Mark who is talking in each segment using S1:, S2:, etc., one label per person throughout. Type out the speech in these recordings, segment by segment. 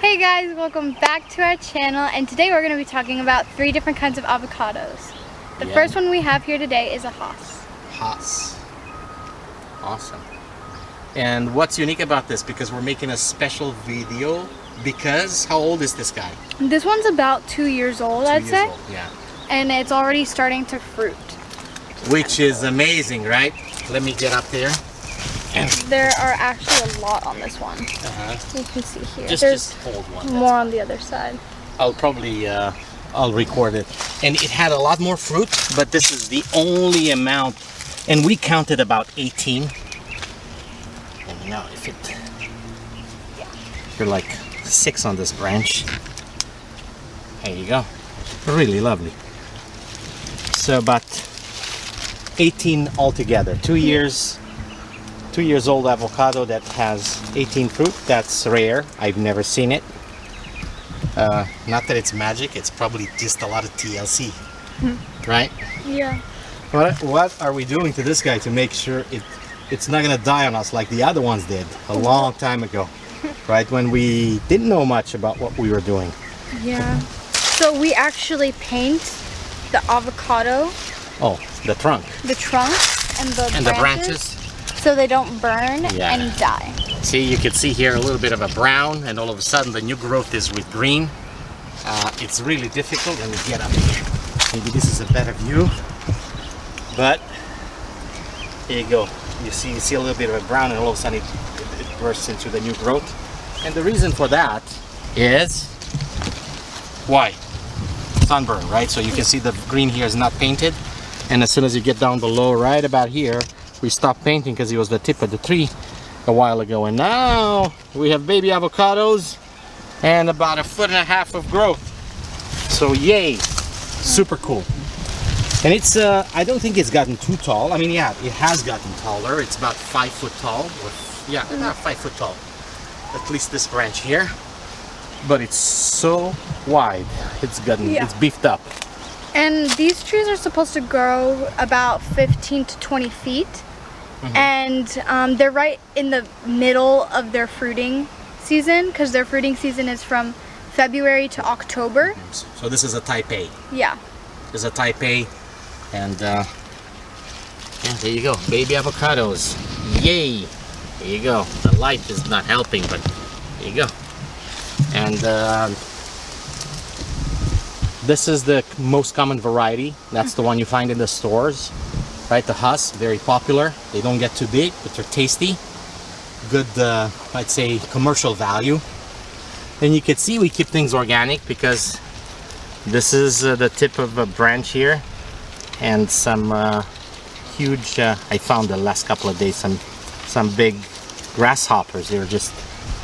S1: Hey guys, welcome back to our channel, and today we're going to be talking about 3 different kinds of avocados. The first one we have here today is a Hass.
S2: Hass. Awesome. And what's unique about this, because we're making a special video, because how old is this guy?
S1: This one's about 2 years old, I'd say.
S2: Old, yeah.
S1: And it's already starting to fruit.
S2: Which is amazing, right? Let me get up there.
S1: There are actually a lot on this one. You can see here. There's
S2: hold one.
S1: More on the other side.
S2: I'll probably I'll record it. And it had a lot more fruit, but this is the only amount. And we counted about 18. And now if it, you're like 6 on this branch. There you go. Really lovely. So about 18 altogether. 2 years. 2 years old avocado that has 18 fruit. That's rare. I've never seen it. Not that it's magic, it's probably just a lot of TLC, right?
S1: Yeah.
S2: What are we doing to this guy to make sure it's not gonna die on us like the other ones did a long time ago, right? When we didn't know much about what we were doing.
S1: Yeah. So we actually paint the avocado.
S2: Oh, the trunk.
S1: The trunk and the branches. So they don't burn and die.
S2: See, you can see here a little bit of a brown, and all of a sudden the new growth is with green. It's really difficult. Let me get up here. Maybe this is a better view. But here you go. You see a little bit of a brown, and all of a sudden it bursts into the new growth. And the reason for that is why? Sunburn, right? So you can see the green here is not painted, and as soon as you get down below, right about here, we stopped painting because it was the tip of the tree a while ago, and now we have baby avocados and about 1.5 feet of growth. So yay, super cool. And it's I don't think it's gotten too tall. I mean, yeah, it has gotten taller. It's about 5 foot tall. Yeah, about 5 foot tall. At least this branch here. But it's so wide. It's it's beefed up.
S1: And these trees are supposed to grow about 15 to 20 feet. And they're right in the middle of their fruiting season, because their fruiting season is from February to October.
S2: So this is a type A.
S1: Yeah.
S2: This is a type A, and yeah, there you go, baby avocados. Yay! There you go. The light is not helping, but there you go. And this is the most common variety. That's the one you find in the stores. Right, the Hass, very popular. They don't get too big, but they're tasty. Good, I'd say, commercial value. And you can see we keep things organic because this is the tip of a branch here, and some huge. I found the last couple of days some big grasshoppers. They were just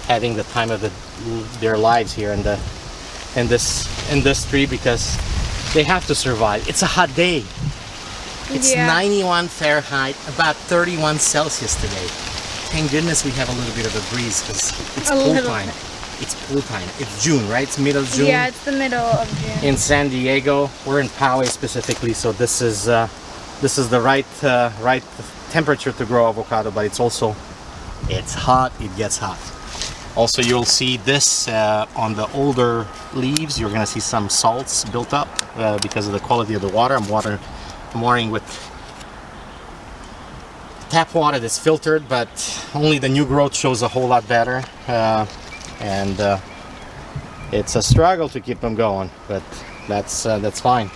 S2: having the time of their lives here in this tree because they have to survive. It's a hot day. It's 91 Fahrenheit, about 31 Celsius today. Thank goodness we have a little bit of a breeze because it's pool time. It's pool time. It's June, right? It's middle of June.
S1: Yeah, it's the middle of June.
S2: In San Diego, we're in Poway specifically, so this is the right temperature to grow avocado, but it's hot. It gets hot. Also, you'll see this on the older leaves. You're gonna see some salts built up because of the quality of the water. I'm watering with tap water that's filtered, but only the new growth shows a whole lot better, and it's a struggle to keep them going, but that's fine.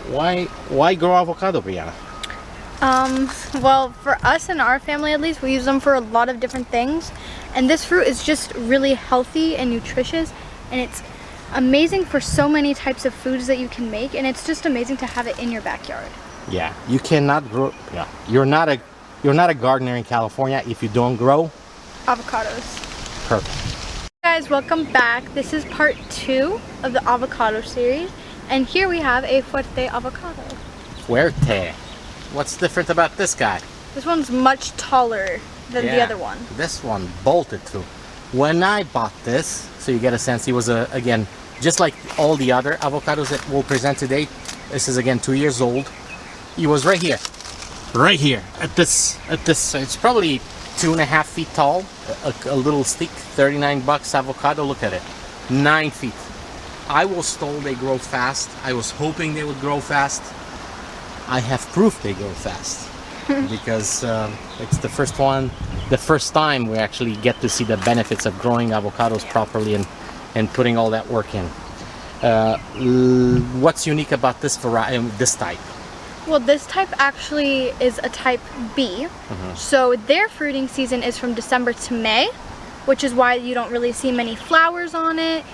S2: Why grow avocado, Brianna?
S1: Well, for us and our family at least, we use them for a lot of different things, and this fruit is just really healthy and nutritious, and it's amazing for so many types of foods that you can make, and it's just amazing to have it in your backyard.
S2: Yeah, you cannot grow. Yeah, you're not a gardener in California if you don't grow
S1: avocados.
S2: Perfect.
S1: Hey guys, welcome back. This is part 2 of the avocado series, and here we have a Fuerte avocado.
S2: Fuerte. What's different about this guy?
S1: This one's much taller than the other one.
S2: This one bolted through. When I bought this, so you get a sense, he was again, just like all the other avocados that we'll present today. This is again 2 years old. He was right here at this. It's probably 2.5 feet tall, a little stick, 39 bucks avocado. Look at it, 9 feet. I was told they grow fast. I was hoping they would grow fast. I have proof they grow fast because it's the first time we actually get to see the benefits of growing avocados properly and putting all that work in. What's unique about this variety, this type?
S1: Well, this type actually is a type B. So their fruiting season is from December to May, which is why you don't really see many flowers on it.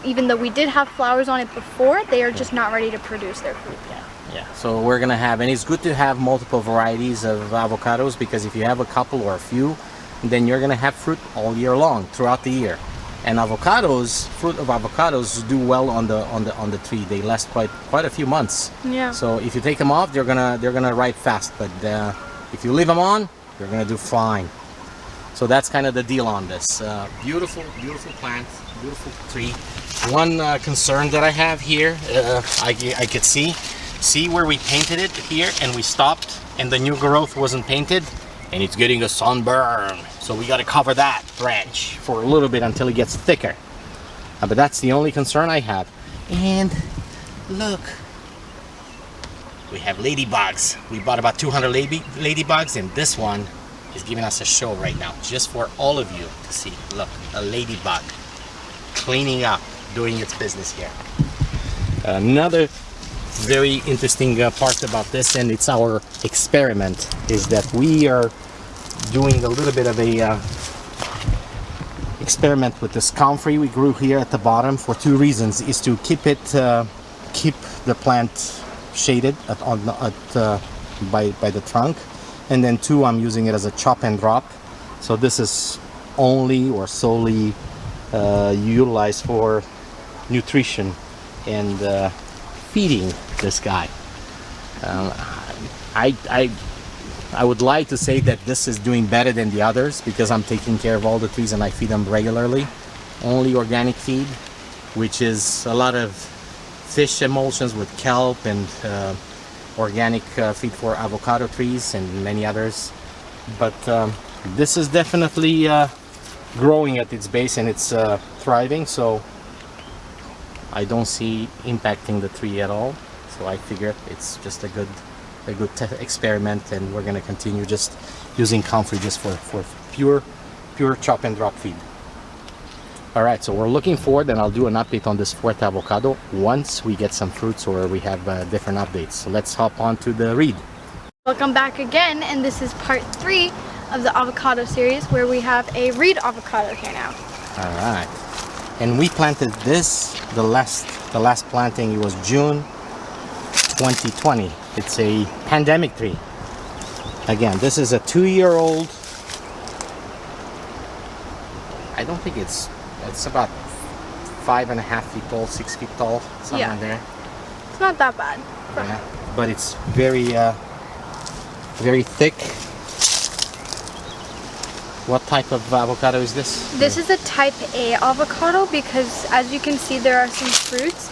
S1: Even though we did have flowers on it before, they are just not ready to produce their fruit yet.
S2: Yeah, so we're gonna have, and it's good to have multiple varieties of avocados, because if you have a couple or a few, then you're gonna have fruit all year long, throughout the year. And avocados, fruit of avocados do well on the tree. They last quite a few months.
S1: Yeah.
S2: So if you take them off, they're gonna ripe fast. But if you leave them on, you're gonna do fine. So that's kind of the deal on this. Beautiful plant, beautiful tree. One concern that I have here, I could see where we painted it here, and we stopped, and the new growth wasn't painted, and it's getting a sunburn. So we got to cover that branch for a little bit until it gets thicker. But that's the only concern I have. And look, we have ladybugs. We bought about 200 ladybugs, and this one is giving us a show right now, just for all of you to see. Look, a ladybug cleaning up, doing its business here. Another very interesting part about this, and it's our experiment, is that we are doing a little bit of a experiment with this comfrey we grew here at the bottom for two reasons. Is to keep the plant shaded by the trunk, and then two, I'm using it as a chop and drop. So this is only or solely utilized for nutrition and feeding this guy. I would like to say that this is doing better than the others, because I'm taking care of all the trees and I feed them regularly. Only organic feed, which is a lot of fish emulsions with kelp, and organic feed for avocado trees and many others. But this is definitely growing at its base, and it's thriving, so I don't see impacting the tree at all. So I figured it's just a good experiment, and we're going to continue just using comfrey just for pure chop and drop feed. Alright, so we're looking forward, and I'll do an update on this Fuerte avocado once we get some fruits or we have different updates. So let's hop on to the read.
S1: Welcome back again, and this is part 3 of the avocado series, where we have a reed avocado here now.
S2: Alright, and we planted this, the last planting, it was June 2020. It's a pandemic tree. Again, this is a 2-year-old. I don't think it's about 5.5 feet tall, 6 feet tall, somewhere in there.
S1: It's not that bad.
S2: Yeah, but it's very thick. What type of avocado is this?
S1: This is a type A avocado, because as you can see, there are some fruits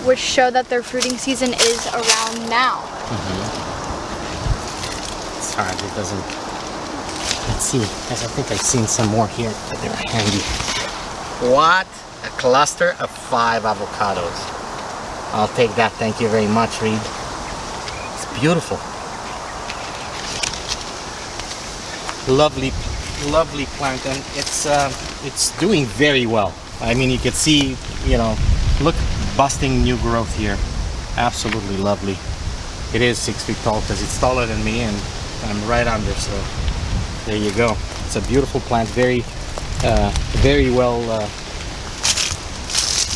S1: which show that their fruiting season is around now.
S2: It's hard, it doesn't. Let's see, because I think I've seen some more here, but they're handy. What a cluster of 5 avocados. I'll take that, thank you very much, Reed. It's beautiful. Lovely plant, and it's doing very well. I mean, you can see, look, busting new growth here. Absolutely lovely. It is 6 feet tall because it's taller than me, and I'm right under, so there you go. It's a beautiful plant, very well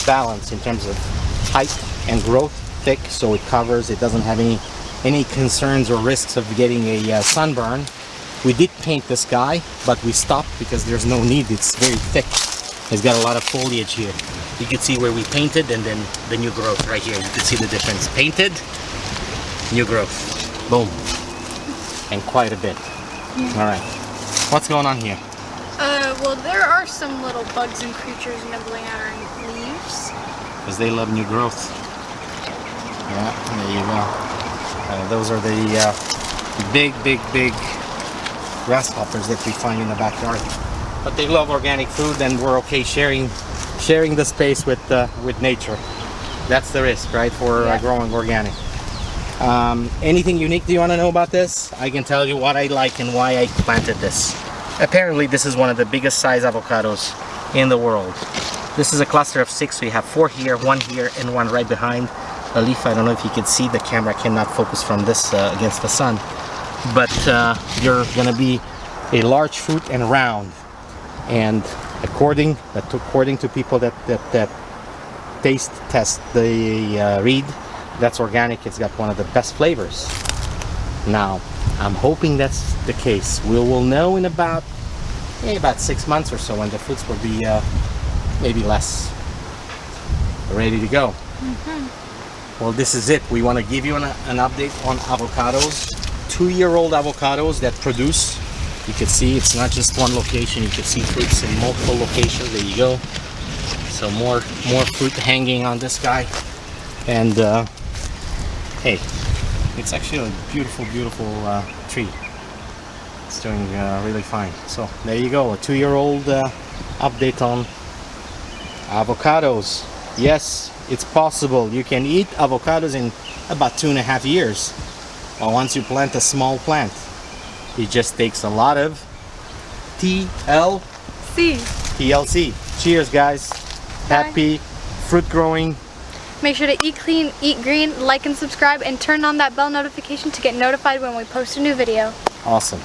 S2: balanced in terms of height and growth, thick, so it covers. It doesn't have any concerns or risks of getting a sunburn. We did paint this guy, but we stopped because there's no need. It's very thick. It's got a lot of foliage here. You can see where we painted, and then the new growth right here. You can see the difference. Painted, new growth. Boom. And quite a bit. All right. What's going on here?
S1: Well, there are some little bugs and creatures nibbling at our leaves.
S2: Because they love new growth. Yeah, there you go. Those are the big grasshoppers that we find in the backyard. But they love organic food, and we're okay sharing the space with nature. That's the risk, right, for growing organic. Anything unique do you want to know about this? I can tell you what I like and why I planted this. Apparently this is one of the biggest size avocados in the world. This is a cluster of 6. We have 4 here, 1 here, and 1 right behind the leaf. I don't know if you can see, the camera cannot focus from this against the sun. But you're gonna be a large fruit and round. And according to people that taste test the reed, that's organic. It's got one of the best flavors. Now, I'm hoping that's the case. We will know in about 6 months or so, when the fruits will be maybe less ready to go. Well, this is it. We want to give you an update on avocados. 2-year-old avocados that produce. You can see it's not just one location. You can see fruits in multiple locations. There you go. So more fruit hanging on this guy. And hey, it's actually a beautiful tree. It's doing really fine. So there you go, a 2-year-old update on avocados. Yes, it's possible. You can eat avocados in about 2.5 years. But once you plant a small plant, it just takes a lot of TLC. Cheers, guys. Happy fruit growing.
S1: Make sure to eat clean, eat green, like and subscribe, and turn on that bell notification to get notified when we post a new video.
S2: Awesome.